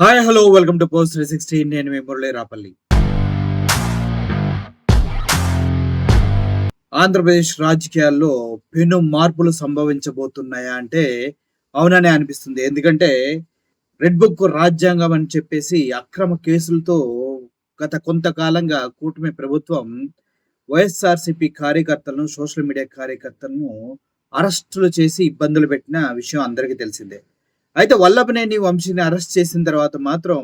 Hi hello welcome to post 360. నేను మీ మురళీ రాపల్లి. ఆంధ్రప్రదేశ్ రాజకీయాల్లో పెను మార్పులు సంభవించబోతున్నాయా అంటే అవుననే అనిపిస్తుంది. ఎందుకంటే రెడ్ బుక్ రాజ్యాంగం అని చెప్పేసి అక్రమ కేసులతో గత కొంతకాలంగా కూటమి ప్రభుత్వం వైఎస్ఆర్‌సీపీ కార్యకర్తలను, సోషల్ మీడియా కార్యకర్తలను అరెస్టులు చేసి ఇబ్బందులు పెట్టిన విషయం అందరికీ తెలిసిందే. అయితే వల్లభనేని వంశీని అరెస్ట్ చేసిన తర్వాత మాత్రం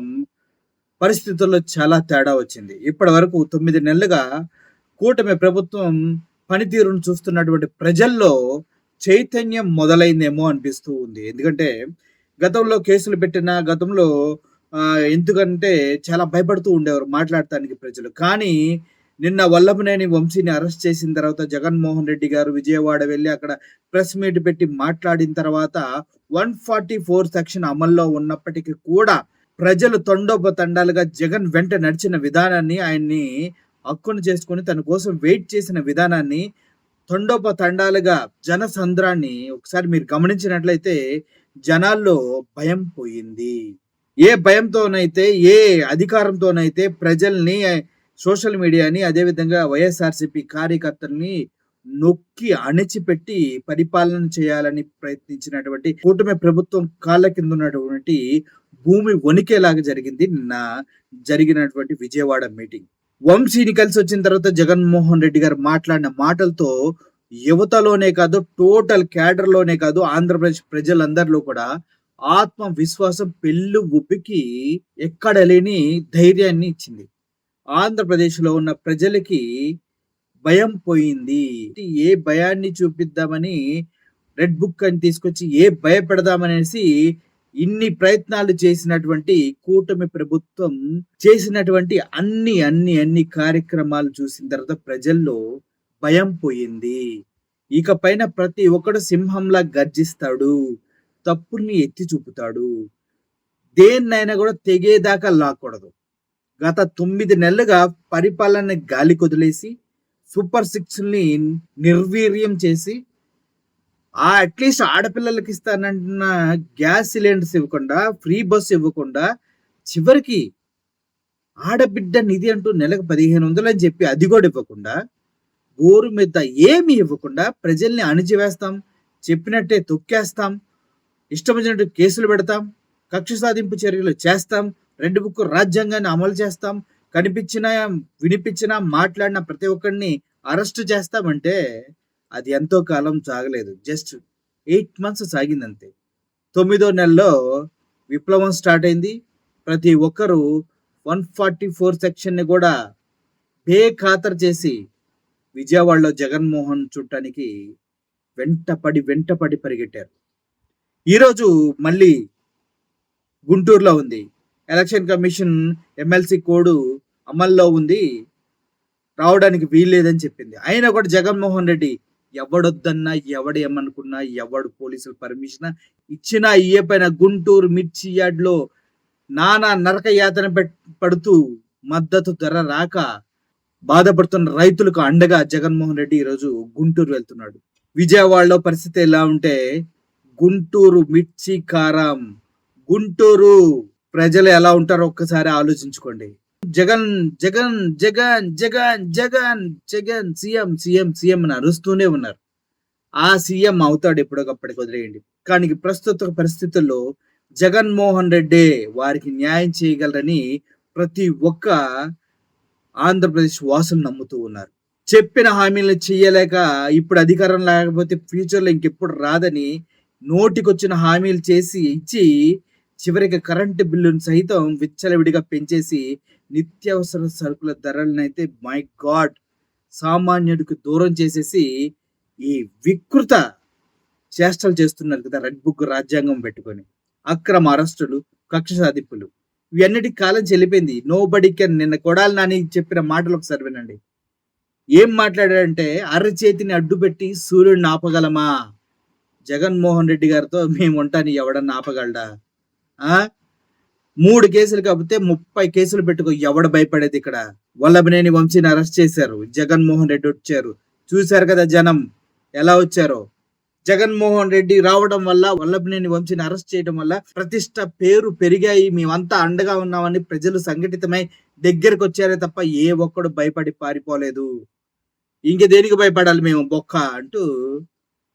పరిస్థితుల్లో చాలా తేడా వచ్చింది. ఇప్పటివరకు 9 నెలలుగా కూటమి ప్రభుత్వం పనితీరును చూస్తున్నటువంటి ప్రజల్లో చైతన్యం మొదలైందేమో అనిపిస్తూ ఉంది. ఎందుకంటే గతంలో కేసులు పెట్టిన గతంలో ఎందుకంటే చాలా భయపడుతూ ఉండేవారు మాట్లాడటానికి ప్రజలు. కానీ నిన్న వల్లభనేని వంశీని అరెస్ట్ చేసిన తర్వాత జగన్మోహన్ రెడ్డి గారు విజయవాడ వెళ్లి అక్కడ ప్రెస్ మీట్ పెట్టి మాట్లాడిన తర్వాత 144 సెక్షన్ అమల్లో ఉన్నప్పటికీ కూడా ప్రజలు తండోపతండాలుగా జగన్ వెంట నడిచిన విధానాన్ని, ఆయన్ని హక్కును చేసుకొని తన కోసం వెయిట్ చేసిన విధానాన్ని, తండోపతండాలుగా జనసంద్రాన్ని ఒకసారి మీరు గమనించినట్లయితే జనాల్లో భయం పోయింది. ఏ భయంతోనైతే, ఏ అధికారంతోనైతే ప్రజల్ని, సోషల్ మీడియాని, అదేవిధంగా వైఎస్ఆర్‌సీపీ కార్యకర్తల్ని నొక్కి అణిచిపెట్టి పరిపాలన చేయాలని ప్రయత్నించినటువంటి కూటమి ప్రభుత్వం కాళ్ళ కింద ఉన్నటువంటి భూమి వణికేలాగా జరిగింది నిన్న జరిగినటువంటి విజయవాడ మీటింగ్. వంశీని కలిసి వచ్చిన తర్వాత జగన్మోహన్ రెడ్డి గారు మాట్లాడిన మాటలతో యువతలోనే కాదు, టోటల్ క్యాడర్‌లోనే కాదు, ఆంధ్రప్రదేశ్ ప్రజలందరిలో కూడా ఆత్మవిశ్వాసం పెళ్ళు ఉబ్బికి ఎక్కడ లేని ధైర్యాన్ని ఇచ్చింది. ఆంధ్రప్రదేశ్‌లో ఉన్న ప్రజలకి భయం పోయింది. ఏ భయాన్ని చూపిద్దామని రెడ్ బుక్ అని తీసుకొచ్చి ఏ భయపెడదామనేసి ఇన్ని ప్రయత్నాలు చేసినటువంటి కూటమి ప్రభుత్వం చేసినటువంటి అన్ని కార్యక్రమాలు చూసిన తర్వాత ప్రజల్లో భయం పోయింది. ఇక పైన ప్రతి ఒక్కడు సింహంలా గర్జిస్తాడు, తప్పుల్ని ఎత్తి చూపుతాడు, దేన్నైనా కూడా తెగేదాకా లాక్కూడదు. గత 9 నెలలుగా పరిపాలన గాలి కొదిలేసి సూపర్ సిక్స్‌ని నిర్వీర్యం చేసి అట్లీస్ట్ ఆడపిల్లలకి ఇస్తానంటున్న గ్యాస్ సిలిండర్స్ ఇవ్వకుండా, ఫ్రీ బస్ ఇవ్వకుండా, చివరికి ఆడబిడ్డ నిధి అంటూ నెలకు 1500 అని చెప్పి అది కూడా ఇవ్వకుండా, గోరు మీద ఏమి ఇవ్వకుండా ప్రజల్ని అణిచివేస్తాం, చెప్పినట్టే తొక్కేస్తాం, ఇష్టం వచ్చినట్టు కేసులు పెడతాం, కక్ష సాధింపు చర్యలు చేస్తాం, రెడ్ బుక్ రాజ్యాంగాన్ని అమలు చేస్తాం, కనిపించినా, వినిపించినా, మాట్లాడిన ప్రతి ఒక్కరిని అరెస్ట్ చేస్తామంటే అది ఎంతో కాలం సాగలేదు. Just 8 months సాగిందంతే. 9వ నెలలో విప్లవం స్టార్ట్ అయింది. ప్రతి ఒక్కరూ 144 సెక్షన్‌ని కూడా బేఖాతరు చేసి విజయవాడలో జగన్మోహన్ చూడటానికి వెంటపడి పరిగెట్టారు. ఈరోజు మళ్ళీ గుంటూరులో ఉంది. ఎలక్షన్ కమిషన్ ఎమ్మెల్సీ కోడ్ అమల్లో ఉంది, రావడానికి వీల్లేదని చెప్పింది. అయినా కూడా జగన్మోహన్ రెడ్డి ఎవడొద్దన్నా, ఎవడు ఏమనుకున్నా, ఎవడు పోలీసులు పర్మిషన్ ఇచ్చినా ఇయ్యపోయినా గుంటూరు మిర్చి యార్డ్లో నానా నరక యాతన పడుతూ మద్దతు ధర రాక బాధపడుతున్న రైతులకు అండగా జగన్మోహన్ రెడ్డి ఈరోజు గుంటూరు వెళ్తున్నాడు. విజయవాడలో పరిస్థితి ఎలా ఉంటే గుంటూరు మిర్చి కారం, గుంటూరు ప్రజలు ఎలా ఉంటారో ఒక్కసారి ఆలోచించుకోండి. జగన్ జగన్ జగన్ జగన్ జగన్ జగన్ సీఎం అని అరుస్తూనే ఉన్నారు. ఆ సీఎం అవుతాడు ఎప్పటికప్పటికి, వదిలేయండి. కానీ ప్రస్తుత పరిస్థితుల్లో జగన్మోహన్ రెడ్డి వారికి న్యాయం చేయగలరని ప్రతి ఒక్క ఆంధ్రప్రదేశ్ వాసులు నమ్ముతూ ఉన్నారు. చెప్పిన హామీలను చెయ్యలేక ఇప్పుడు అధికారం లేకపోతే ఫ్యూచర్లో ఇంకెప్పుడు రాదని నోటికొచ్చిన హామీలు చేసి ఇచ్చి చివరికి కరెంటు బిల్లును సైతం విచ్చలవిడిగా పెంచేసి నిత్యావసర సరుకుల ధరలనైతే మై గాడ్ సామాన్యుడికి దూరం చేసేసి ఈ వికృత చేష్టలు చేస్తున్నారు కదా రెడ్ బుక్ రాజ్యాంగం పెట్టుకొని. అక్రమ అరెస్టులు, కక్ష సాధింపులు, ఇవన్నిటికి కాలం చెల్లిపోయింది. Nobody can. నిన్న కొడాలి నాని చెప్పిన మాటలు ఒకసారి వినండి. ఏం మాట్లాడాడంటే, అరచేతిని అడ్డుపెట్టి సూర్యుడిని ఆపగలమా? జగన్మోహన్ రెడ్డి గారితో మేము ఉంటాను, ఎవడన్నా ఆపగలడా? 3 కేసులు కాకపోతే 30 కేసులు పెట్టుకో, ఎవడు భయపడేది ఇక్కడ? వల్లభనేని వంశీని అరెస్ట్ చేశారు, జగన్మోహన్ రెడ్డి వచ్చారు, చూశారు కదా జనం ఎలా వచ్చారో. జగన్మోహన్ రెడ్డి రావడం వల్ల, వల్లభనేని వంశీని అరెస్ట్ చేయడం వల్ల ప్రతిష్ట, పేరు పెరిగాయి. మేమంతా అండగా ఉన్నామని ప్రజలు సంఘటితమై దగ్గరకొచ్చారే తప్ప ఏ ఒక్కడు భయపడి పారిపోలేదు. ఇంక దేనికి భయపడాలి మేము బొక్క అంటూ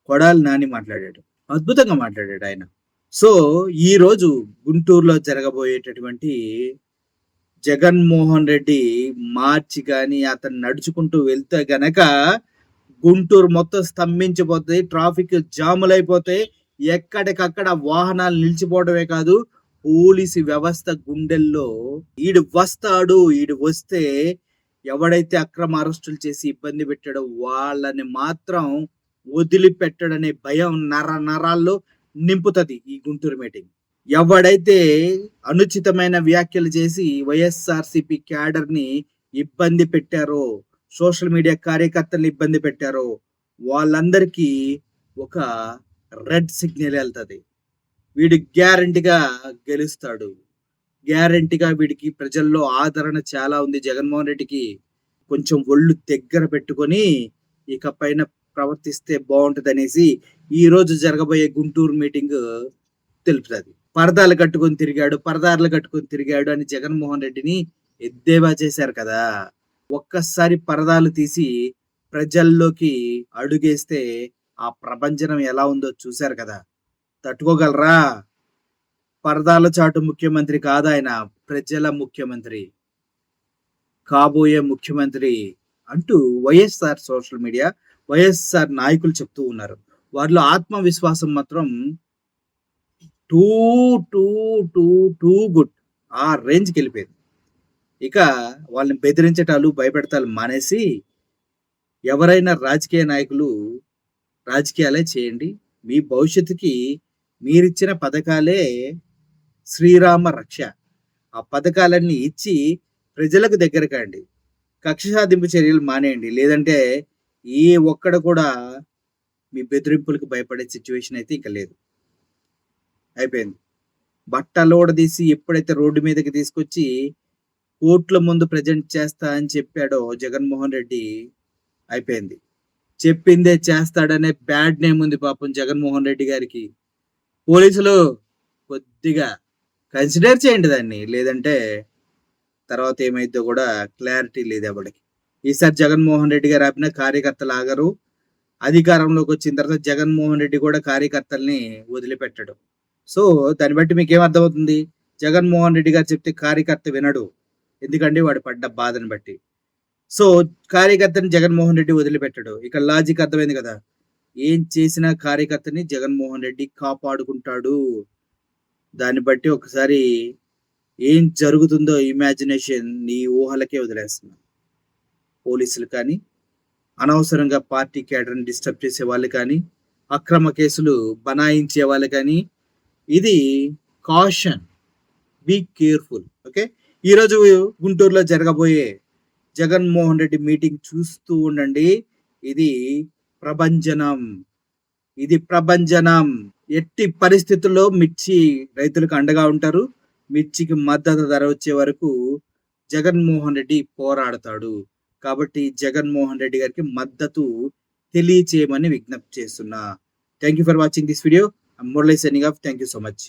కొడాలి నాని మాట్లాడాడు. అద్భుతంగా మాట్లాడాడు ఆయన. సో, ఈరోజు గుంటూరులో జరగబోయేటటువంటి జగన్మోహన్ రెడ్డి మార్చి గాని అతను నడుచుకుంటూ వెళ్తే గనక గుంటూరు మొత్తం స్తంభించిపోతాయి. ట్రాఫిక్ జాములైపోతాయి. ఎక్కడికక్కడ వాహనాలు నిలిచిపోవడమే కాదు, పోలీసు వ్యవస్థ గుండెల్లో ఈడు వస్తాడు, ఈడు వస్తే ఎవడైతే అక్రమ అరెస్టులు చేసి ఇబ్బంది పెట్టాడో వాళ్ళని మాత్రం వదిలిపెట్టడనే భయం నరాల్లో నింపుతది ఈ గుంటూరు మీటింగ్. ఎవడైతే అనుచితమైన వ్యాఖ్యలు చేసి వైఎస్ఆర్సీపీ క్యాడర్ ని ఇబ్బంది పెట్టారో, సోషల్ మీడియా కార్యకర్తల్ని ఇబ్బంది పెట్టారో వాళ్ళందరికీ ఒక రెడ్ సిగ్నల్ వెళ్తుంది. వీడు గ్యారంటీగా గెలుస్తాడు. గ్యారంటీగా వీడికి ప్రజల్లో ఆదరణ చాలా ఉంది. జగన్మోహన్ రెడ్డికి కొంచెం ఒళ్ళు దగ్గర పెట్టుకొని ఇక పైన ప్రవర్తిస్తే బాగుంటది అనేసి ఈ రోజు జరగబోయే గుంటూరు మీటింగ్ తెలుపుతుంది. పరదాలు కట్టుకొని తిరిగాడు అని జగన్మోహన్ రెడ్డిని ఎద్దేవా చేశారు కదా. ఒక్కసారి పరదాలు తీసి ప్రజల్లోకి అడుగేస్తే ఆ ప్రభంజనం ఎలా ఉందో చూశారు కదా. తట్టుకోగలరా? పరదాల చాటు ముఖ్యమంత్రి కాదాయన, ప్రజల ముఖ్యమంత్రి, కాబోయే ముఖ్యమంత్రి అంటూ వైఎస్ఆర్ సోషల్ మీడియా, వైఎస్ఆర్ నాయకులు చెప్తూ ఉన్నారు. వారిలో ఆత్మవిశ్వాసం మాత్రం two two two too good, ఆ రేంజ్కి వెళ్ళిపోయింది. ఇక వాళ్ళని బెదిరించటాలు, భయపెడతాలు మానేసి ఎవరైనా రాజకీయ నాయకులు రాజకీయాలే చేయండి. మీ భవిష్యత్తుకి మీరిచ్చిన పథకాలే శ్రీరామ రక్ష. ఆ పథకాలన్నీ ఇచ్చి ప్రజలకు దగ్గర కండి. కక్ష సాధింపు చర్యలు మానేయండి. లేదంటే ఏ ఒక్కడ కూడా మీ బెదిరింపులకు భయపడే సిచ్యువేషన్ అయితే ఇంకా లేదు. అయిపోయింది. బట్టలోడదీసి ఎప్పుడైతే రోడ్డు మీదకి తీసుకొచ్చి కోర్టుల ముందు ప్రజెంట్ చేస్తా అని చెప్పాడో జగన్మోహన్ రెడ్డి, అయిపోయింది. చెప్పిందే చేస్తాడనే బ్యాడ్ నేమ్ ఉంది పాపం జగన్మోహన్ రెడ్డి గారికి. పోలీసులు కొద్దిగా కన్సిడర్ చేయండి దాన్ని, లేదంటే తర్వాత ఏమైందో కూడా క్లారిటీ లేదు ఎవరికి. ఈసారి జగన్మోహన్ రెడ్డి గారు ఆపిన కార్యకర్తలు ఆగరు. అధికారంలోకి వచ్చిన తర్వాత జగన్మోహన్ రెడ్డి కూడా కార్యకర్తల్ని వదిలిపెట్టడు. సో దాన్ని బట్టి మీకు ఏమర్థమవుతుంది? జగన్మోహన్ రెడ్డి గారు చెప్తే కార్యకర్త వినడు, ఎందుకంటే వాడు పడ్డ బాధను బట్టి. సో కార్యకర్తని జగన్మోహన్ రెడ్డి వదిలిపెట్టడు. ఇక్కడ లాజిక్ అర్థమైంది కదా. ఏం చేసినా కార్యకర్తని జగన్మోహన్ రెడ్డి కాపాడుకుంటాడు. దాన్ని బట్టి ఒకసారి ఏం జరుగుతుందో ఇమాజినేషన్ నీ ఊహలకే వదిలేస్తున్నా. పోలీసులు కానీ, అనవసరంగా పార్టీ క్యాడర్ని డిస్టర్బ్ చేసే వాళ్ళు కానీ, అక్రమ కేసులు బనాయించే వాళ్ళు కానీ, ఇది కాషన్, బీ కేర్ఫుల్. ఓకే, ఈరోజు గుంటూరులో జరగబోయే జగన్మోహన్ రెడ్డి మీటింగ్ చూస్తూ ఉండండి. ఇది ప్రభంజనం. ఎట్టి పరిస్థితుల్లో మిర్చి రైతులకు అండగా ఉంటారు. మిర్చికి మద్దతు ధర వచ్చే వరకు జగన్మోహన్ రెడ్డి పోరాడతాడు. కాబట్టి జగన్మోహన్ రెడ్డి గారికి మద్దతు తెలియచేయమని విజ్ఞప్తి చేస్తున్నా. Thank you for watching this video. I'm Murali signing off. Thank you so much.